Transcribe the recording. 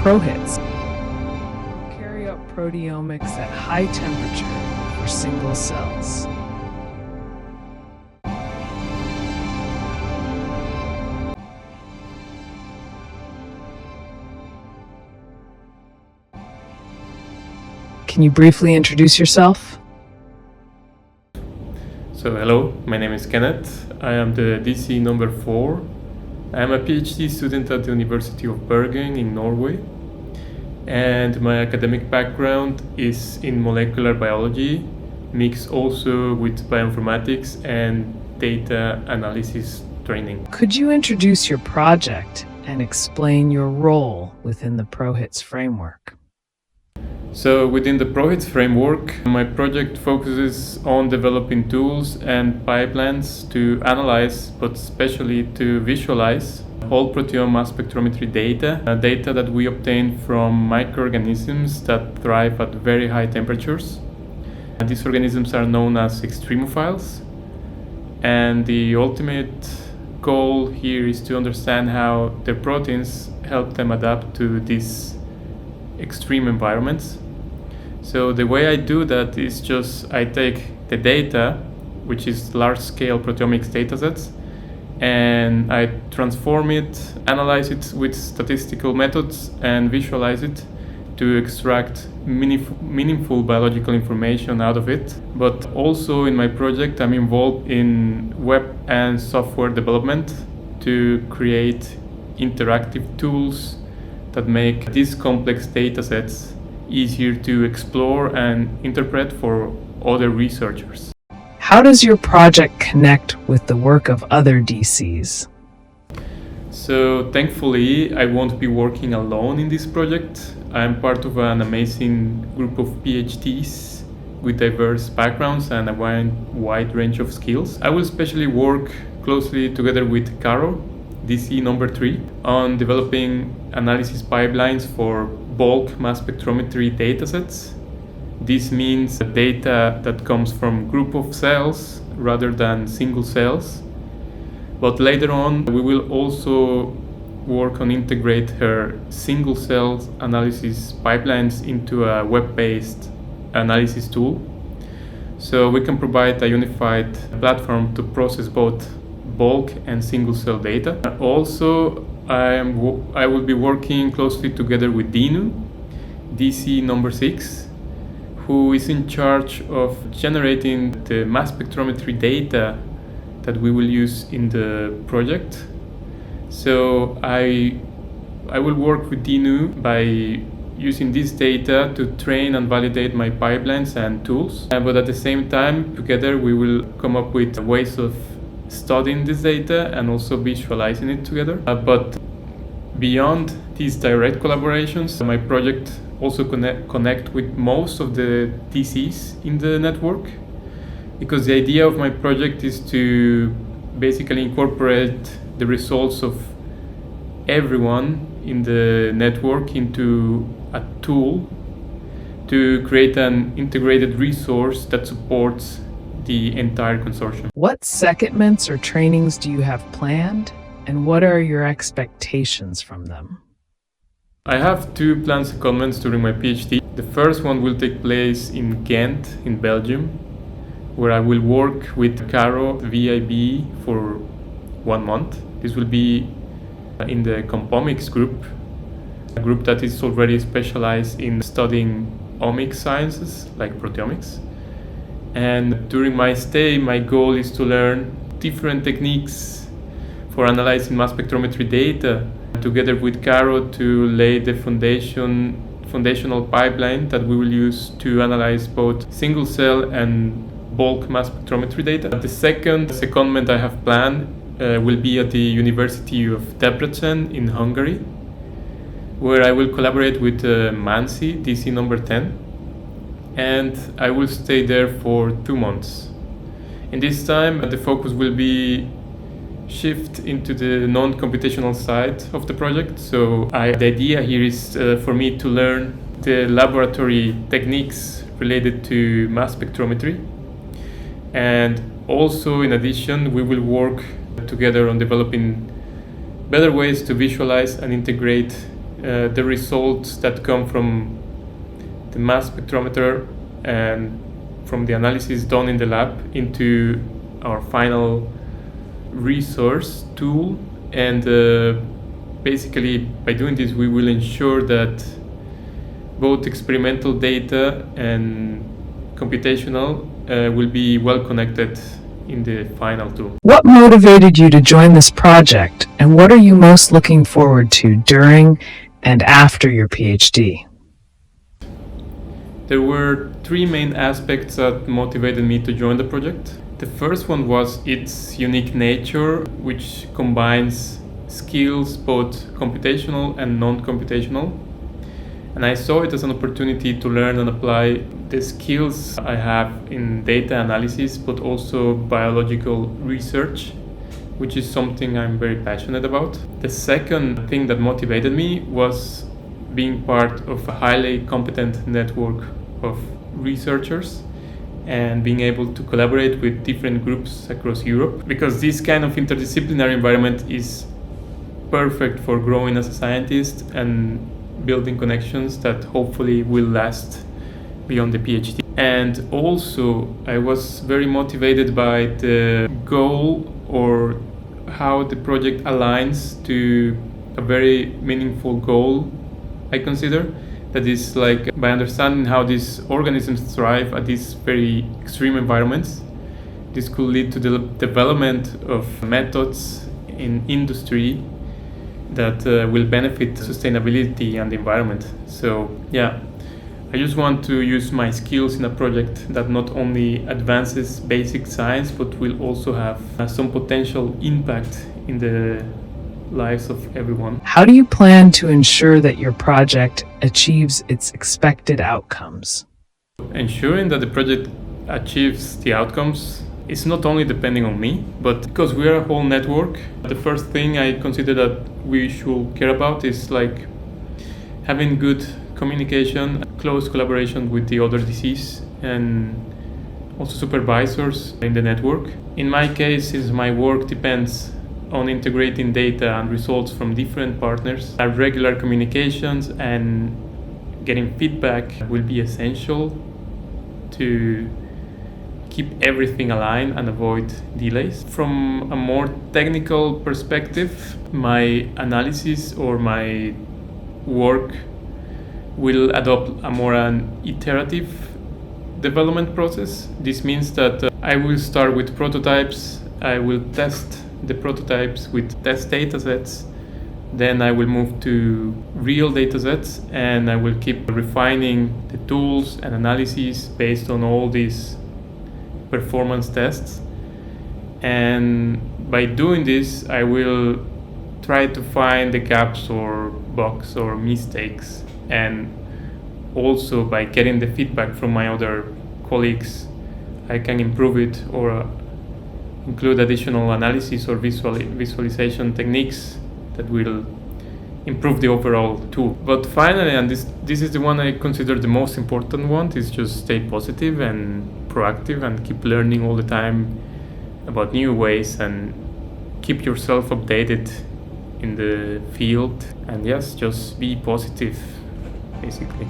PROHITS carry out proteomics at high temperature for single cells. Can you briefly introduce yourself? So hello, my name is Kenneth. I am the DC number 4. I am a PhD student at the University of Bergen in Norway. And my academic background is in molecular biology, mixed also with bioinformatics and data analysis training. Could you introduce your project and explain your role within the PROHITS framework? So within the PROHITS framework, my project focuses on developing tools and pipelines to analyze, but especially to visualize, whole proteome mass spectrometry data that we obtain from microorganisms that thrive at very high temperatures. And these organisms are known as extremophiles. And the ultimate goal here is to understand how their proteins help them adapt to these extreme environments. So the way I do that is just I take the data, which is large-scale proteomics datasets, and I transform it, analyze it with statistical methods, and visualize it to extract meaningful biological information out of it. But also in my project, I'm involved in web and software development to create interactive tools that make these complex datasets easier to explore and interpret for other researchers. How does your project connect with the work of other DCs? So thankfully, I won't be working alone in this project. I'm part of an amazing group of PhDs with diverse backgrounds and a wide range of skills. I will especially work closely together with Caro, DC number 3, on developing analysis pipelines for bulk mass spectrometry datasets. This means data that comes from group of cells rather than single cells. But later on, we will also work on integrate her single cell analysis pipelines into a web-based analysis tool. So we can provide a unified platform to process both bulk and single cell data. Also, I will be working closely together with Dinu, DC number 6, who is in charge of generating the mass spectrometry data that we will use in the project. So I will work with Dinu by using this data to train and validate my pipelines and tools. But at the same time, together we will come up with ways of studying this data and also visualizing it together. But beyond these direct collaborations, my project also connect with most of the DCs in the network, because the idea of my project is to basically incorporate the results of everyone in the network into a tool to create an integrated resource that supports the entire consortium. What secondments or trainings do you have planned, and what are your expectations from them? I have 2 planned secondments during my PhD. The first one will take place in Ghent, in Belgium, where I will work with Caro VIB for 1 month. This will be in the Compomics group, a group that is already specialized in studying omics sciences like proteomics. And during my stay, my goal is to learn different techniques for analyzing mass spectrometry data, together with Caro to lay the foundational pipeline that we will use to analyze both single cell and bulk mass spectrometry data. The second secondment I have planned will be at the University of Debrecen in Hungary, where I will collaborate with Mansi, DC number 10, and I will stay there for 2 months. In this time, the focus will be shift into the non-computational side of the project. So the idea here is for me to learn the laboratory techniques related to mass spectrometry. And also, in addition, we will work together on developing better ways to visualize and integrate the results that come from the mass spectrometer and from the analysis done in the lab into our final resource tool. And basically, by doing this, we will ensure that both experimental data and computational will be well connected in the final tool. What motivated you to join this project, and what are you most looking forward to during and after your PhD? There were three main aspects that motivated me to join the project. The first one was its unique nature, which combines skills both computational and non-computational. And I saw it as an opportunity to learn and apply the skills I have in data analysis, but also biological research, which is something I'm very passionate about. The second thing that motivated me was being part of a highly competent network of researchers and being able to collaborate with different groups across Europe, because this kind of interdisciplinary environment is perfect for growing as a scientist and building connections that hopefully will last beyond the PhD. And also, I was very motivated by the goal or how the project aligns to a very meaningful goal, I consider. That is, like, by understanding how these organisms thrive at these very extreme environments, this could lead to the development of methods in industry that will benefit sustainability and the environment. So yeah, I just want to use my skills in a project that not only advances basic science, but will also have some potential impact in the lives of everyone. How do you plan to ensure that your project achieves its expected outcomes? Ensuring that the project achieves the outcomes is not only depending on me, but because we are a whole network, the first thing I consider that we should care about is like having good communication, close collaboration with the other DCs and also supervisors in the network. In my case, since my work depends on integrating data and results from different partners, our regular communications and getting feedback will be essential to keep everything aligned and avoid delays. From a more technical perspective, my analysis or my work will adopt a more iterative development process. This means that I will start with prototypes. I will test the prototypes with test datasets. Then I will move to real datasets, and I will keep refining the tools and analyses based on all these performance tests. And by doing this, I will try to find the gaps or bugs or mistakes, and also by getting the feedback from my other colleagues, I can improve it or include additional analysis or visualization techniques that will improve the overall tool. But finally, and this is the one I consider the most important one, is just stay positive and proactive and keep learning all the time about new ways and keep yourself updated in the field. And yes, just be positive, basically.